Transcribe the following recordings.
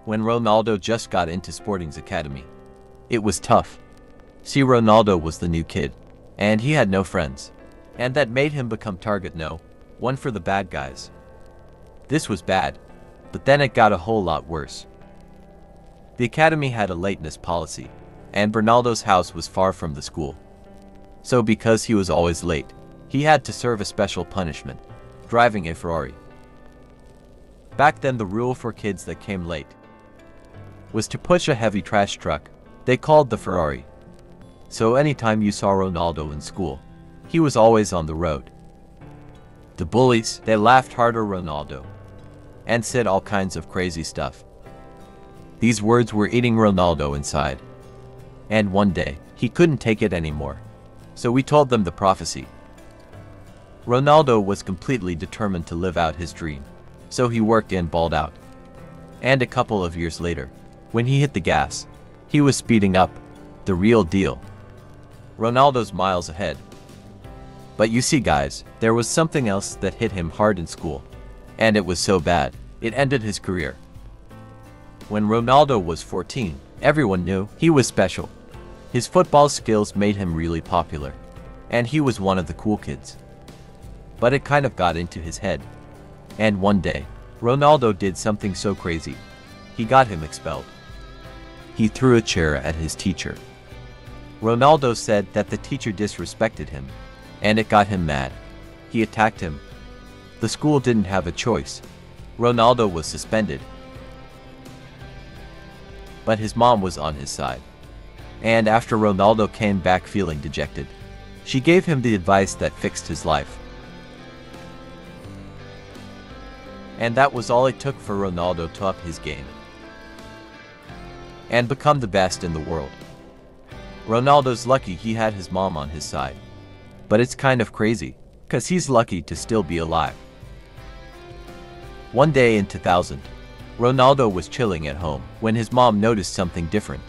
when Ronaldo just got into Sporting's academy. It was tough. See, Ronaldo was the new kid, and he had no friends. And that made him become target no. One for the bad guys. This was bad, but then it got a whole lot worse. The academy had a lateness policy, and Ronaldo's house was far from the school. So because he was always late, he had to serve a special punishment, driving a Ferrari. Back then the rule for kids that came late was to push a heavy trash truck they called the Ferrari. So anytime you saw Ronaldo in school, he was always on the road. The bullies, they laughed hard at Ronaldo and said all kinds of crazy stuff. These words were eating Ronaldo inside. And one day, he couldn't take it anymore. So we told them the prophecy. Ronaldo was completely determined to live out his dream. So he worked and balled out. And a couple of years later, when he hit the gas, he was speeding up. The real deal. Ronaldo's miles ahead. But you see guys, there was something else that hit him hard in school. And it was so bad, it ended his career. When Ronaldo was 14, everyone knew he was special. His football skills made him really popular. And he was one of the cool kids. But it kind of got into his head. And one day, Ronaldo did something so crazy. He got him expelled. He threw a chair at his teacher. Ronaldo said that the teacher disrespected him, and it got him mad. He attacked him. The school didn't have a choice. Ronaldo was suspended. But his mom was on his side. And after Ronaldo came back feeling dejected, she gave him the advice that fixed his life. And that was all it took for Ronaldo to up his game and become the best in the world. Ronaldo's lucky he had his mom on his side. But it's kind of crazy, cause he's lucky to still be alive. One day in 2000, Ronaldo was chilling at home when his mom noticed something different.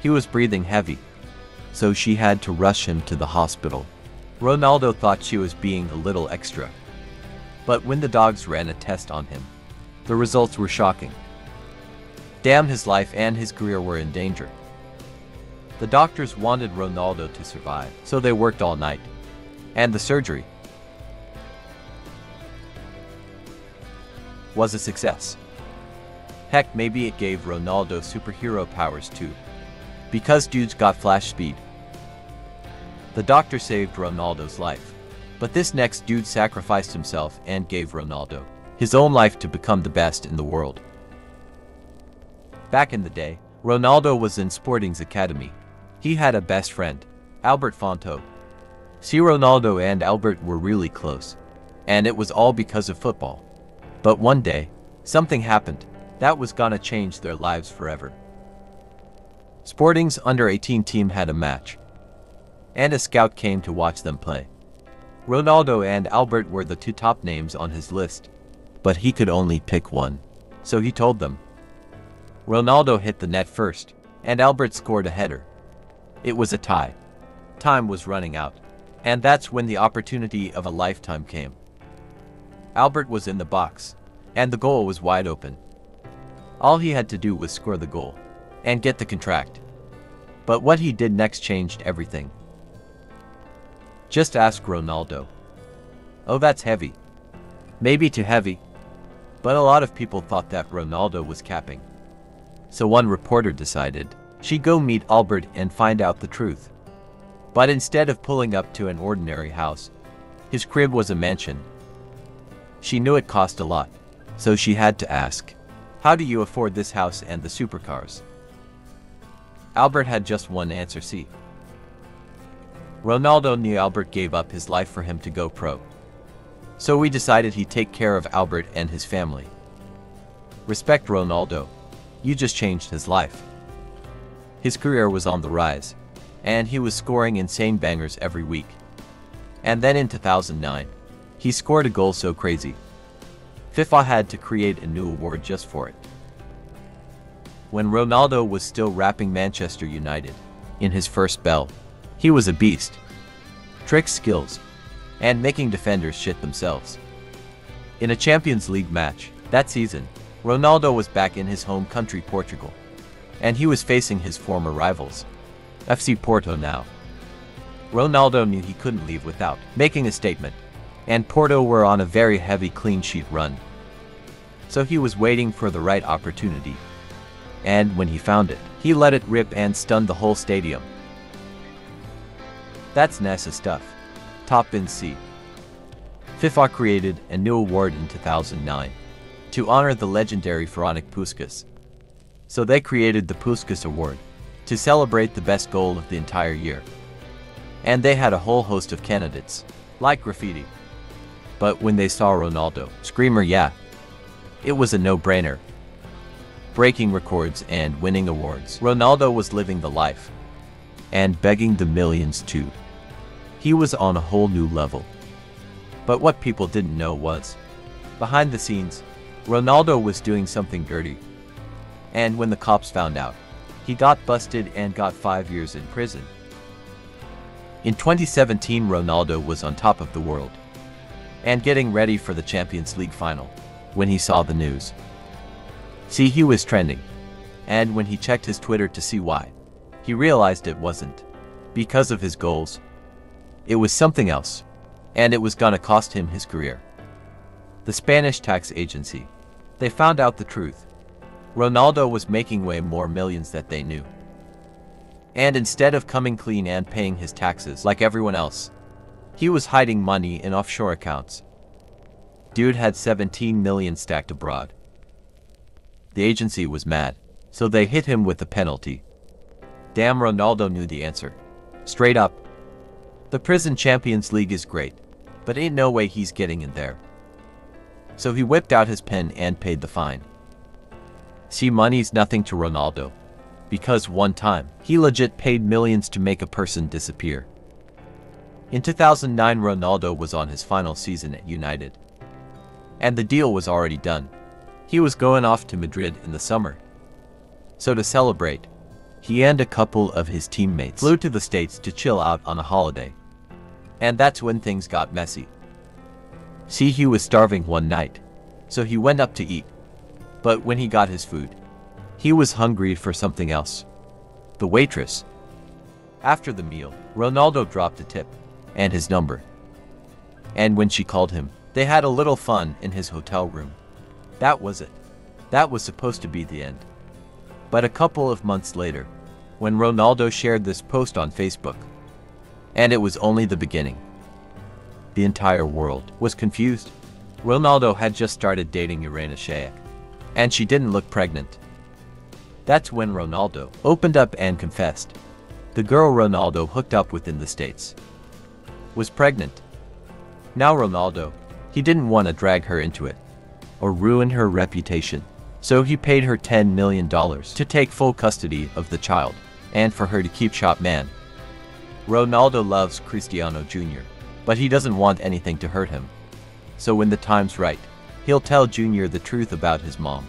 He was breathing heavy, so she had to rush him to the hospital. Ronaldo thought she was being a little extra. But when the dogs ran a test on him, the results were shocking. Damn, his life and his career were in danger. The doctors wanted Ronaldo to survive, so they worked all night. And the surgery was a success. Heck, maybe it gave Ronaldo superhero powers too. Because dudes got flash speed. The doctor saved Ronaldo's life. But this next dude sacrificed himself and gave Ronaldo his own life to become the best in the world. Back in the day, Ronaldo was in Sporting's academy. He had a best friend, Albert Fonto. See, Ronaldo and Albert were really close. And it was all because of football. But one day, something happened that was gonna change their lives forever. Sporting's under-18 team had a match. And a scout came to watch them play. Ronaldo and Albert were the two top names on his list. But he could only pick one. So he told them. Ronaldo hit the net first, and Albert scored a header. It was a tie. Time was running out. And that's when the opportunity of a lifetime came. Albert was in the box, and the goal was wide open. All he had to do was score the goal, and get the contract. But what he did next changed everything. Just ask Ronaldo. Oh, that's heavy. Maybe too heavy. But a lot of people thought that Ronaldo was capping. So one reporter decided she'd go meet Albert and find out the truth. But instead of pulling up to an ordinary house, his crib was a mansion. She knew it cost a lot, so she had to ask, "How do you afford this house and the supercars?" Albert had just one answer: see. Ronaldo knew Albert gave up his life for him to go pro. So we decided he'd take care of Albert and his family. Respect, Ronaldo. You just changed his life. His career was on the rise, and he was scoring insane bangers every week. And then in 2009, he scored a goal so crazy, FIFA had to create a new award just for it. When Ronaldo was still rapping Manchester United, in his first spell, he was a beast. Trick skills, and making defenders shit themselves. In a Champions League match, that season, Ronaldo was back in his home country Portugal, and he was facing his former rivals, FC Porto now. Ronaldo knew he couldn't leave without making a statement, and Porto were on a very heavy clean sheet run. So he was waiting for the right opportunity, and when he found it, he let it rip and stunned the whole stadium. That's NASA stuff. Top in C. FIFA created a new award in 2009 to honor the legendary Ferenc Puskás. So they created the Puskás Award to celebrate the best goal of the entire year. And they had a whole host of candidates, like graffiti. But when they saw Ronaldo, screamer yeah, it was a no-brainer. Breaking records and winning awards, Ronaldo was living the life. And begging the millions too. He was on a whole new level. But what people didn't know was, behind the scenes, Ronaldo was doing something dirty. And when the cops found out, he got busted and got 5 years in prison. In 2017, Ronaldo was on top of the world and getting ready for the Champions League final when he saw the news. See, he was trending, and when he checked his Twitter to see why, he realized it wasn't because of his goals. It was something else, and it was gonna cost him his career. The Spanish tax agency, they found out the truth. Ronaldo was making way more millions that they knew. And instead of coming clean and paying his taxes like everyone else, he was hiding money in offshore accounts. Dude had 17 million stacked abroad. The agency was mad, so they hit him with a penalty. Damn, Ronaldo knew the answer. Straight up. The prison Champions League is great, but ain't no way he's getting in there. So he whipped out his pen and paid the fine. See, money's nothing to Ronaldo, because one time, he legit paid millions to make a person disappear. In 2009, Ronaldo was on his final season at United. And the deal was already done. He was going off to Madrid in the summer. So to celebrate, he and a couple of his teammates flew to the States to chill out on a holiday. And that's when things got messy. See, he was starving one night, so he went up to eat. But when he got his food, he was hungry for something else. The waitress. After the meal, Ronaldo dropped a tip and his number. And when she called him, they had a little fun in his hotel room. That was it. That was supposed to be the end. But a couple of months later, when Ronaldo shared this post on Facebook, and it was only the beginning. The entire world was confused. Ronaldo had just started dating Irina Shayk, and she didn't look pregnant. That's when Ronaldo opened up and confessed. The girl Ronaldo hooked up with in the States was pregnant. Now Ronaldo, he didn't want to drag her into it or ruin her reputation. So he paid her $10 million to take full custody of the child and for her to keep shop man. Ronaldo loves Cristiano Jr., but he doesn't want anything to hurt him. So when the time's right, he'll tell Jr. the truth about his mom.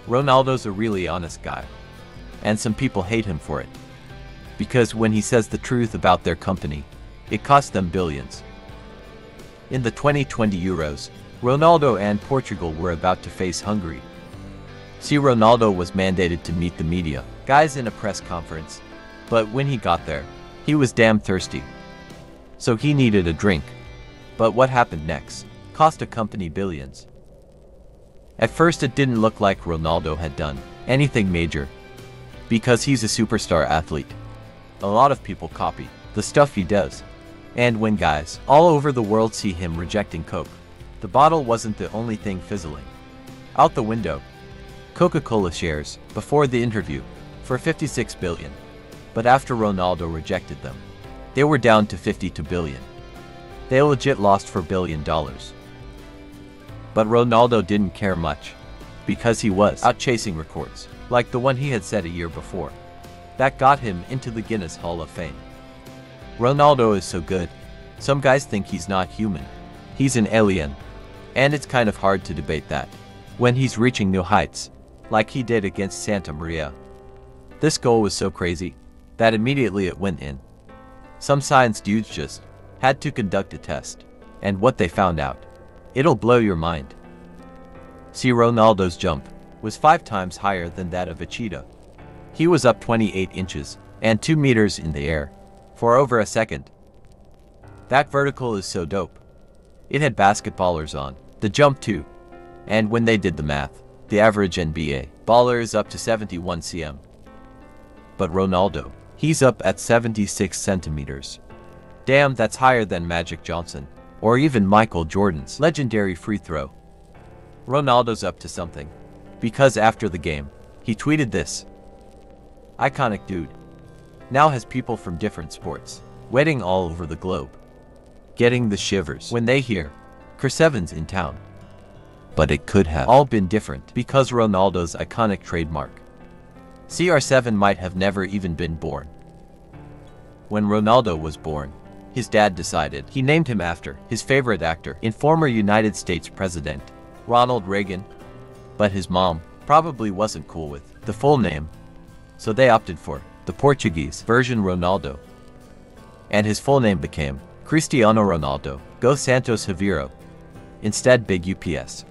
Ronaldo's a really honest guy, and some people hate him for it. Because when he says the truth about their company, it costs them billions. In the 2020 Euros, Ronaldo and Portugal were about to face Hungary. See, Ronaldo was mandated to meet the media guys in a press conference, but when he got there, he was damn thirsty. So he needed a drink. But what happened next cost a company billions. At first it didn't look like Ronaldo had done anything major, because he's a superstar athlete. A lot of people copy the stuff he does. And when guys all over the world see him rejecting Coke, the bottle wasn't the only thing fizzling out the window. Coca-Cola shares before the interview for $56 billion, but after Ronaldo rejected them, they were down to $52 billion. They legit lost $4 billion. But Ronaldo didn't care much, because he was out chasing records, like the one he had set a year before. That got him into the Guinness Hall of Fame. Ronaldo is so good, some guys think he's not human. He's an alien. And it's kind of hard to debate that when he's reaching new heights, like he did against Santa Maria. This goal was so crazy that immediately it went in. Some science dudes just had to conduct a test, and what they found out, it'll blow your mind. See, Ronaldo's jump was 5 times higher than that of a cheetah. He was up 28 inches and 2 meters in the air for over a second. That vertical is so dope. It had basketballers on the jump too. And when they did the math, the average NBA baller is up to 71 cm. But Ronaldo, he's up at 76 centimeters. Damn, that's higher than Magic Johnson or even Michael Jordan's legendary free throw. Ronaldo's up to something, because after the game, he tweeted this. Iconic dude. Now has people from different sports wetting all over the globe, getting the shivers when they hear Chris Evans in town. But it could have all been different because Ronaldo's iconic trademark. CR7 might have never even been born. When Ronaldo was born, his dad decided he named him after his favorite actor and former United States President, Ronald Reagan. But his mom probably wasn't cool with the full name, so they opted for the Portuguese version Ronaldo. And his full name became Cristiano Ronaldo Dos Santos Aveiro. Instead, big UPS.